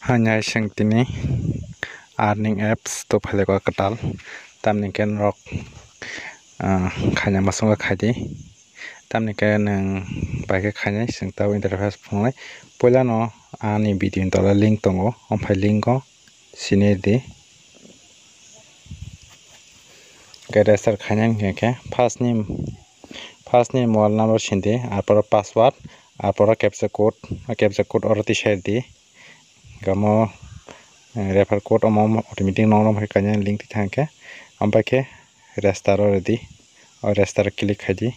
hanya sing tini earning apps to phale ko katal tamni ken rok khanya masung khaji tamni ken nang baike khanya sing taw interface phongnai poila no ani video tola link tongo omphai link ko sine di register khanya ke first name mobile number sindi apor password apor captcha code oroti share di gamo refer code automatic nong kanya link thangke ampai ke register ready or register click khaji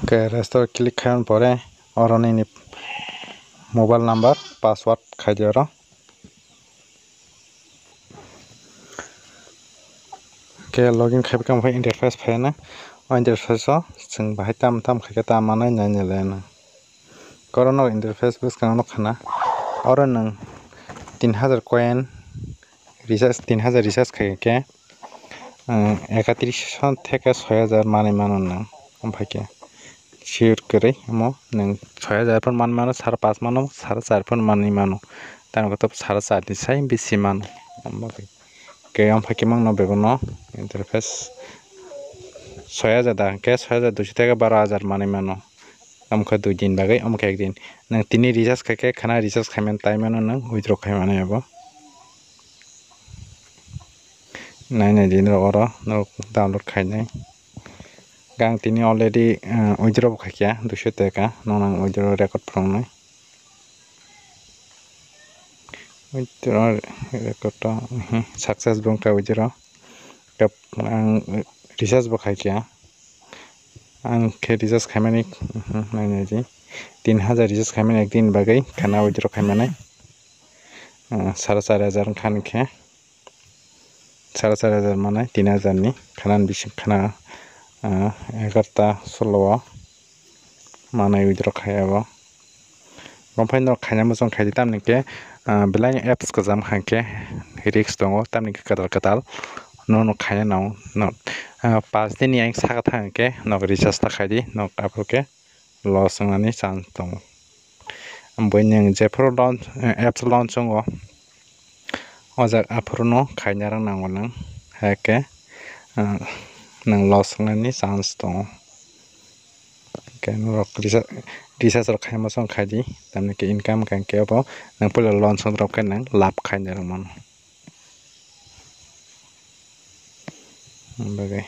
ke register click khan pore oroni ni mobile number password khaji oro ke login khabi kam interface phaina interface sing bahai tam khaike tam manai nai corona interface bus kana khana oro nang 3000 coin recharge 3000 recharge khaike 31 থেকে 6000 mani mano nang amphake share kore amo nang 6000 pon man mano 5.5 mano 4.5 pon mani mano tan ko 4.5 ni sai bisi mano amphake ke amphake mang no begono interface 6000 da ke 6200 থেকে 12000 mani mano amkha 2 din bagai amkha 1 din nang tini recharge khaike khana recharge khaiman tai mano nang withdraw khaimane abo nai din oro no download khainai gang tini already withdraw khaikya 200 taka nang withdraw record prongnai withdraw record success bongka withdraw kap recharge bo khaikya ang ke recharge khaimani nai ji 3000 recharge khaimani ekdin bagai khana withdraw khaimani 4500 khan ke 4500 mana 3000 ni khanan bisi khana 11-16 mana withdraw khayabo gomphai no khanya mosong khai tamni ke belai apps ko jam khanke risk tongo tamni ke katal no khaya no 5 din yang saga thangke no recharge ta khaidi no aproke loss ngani chance tongo amboi nyang je pro launch apps launch ngo ojak aprono khainarang nango nang hake nang loss ngani chance tongo ken rok recharge rok khaima song khaidi tamni ke income kan ke abo nang pula launch rok kan nang lab khainarang man bagai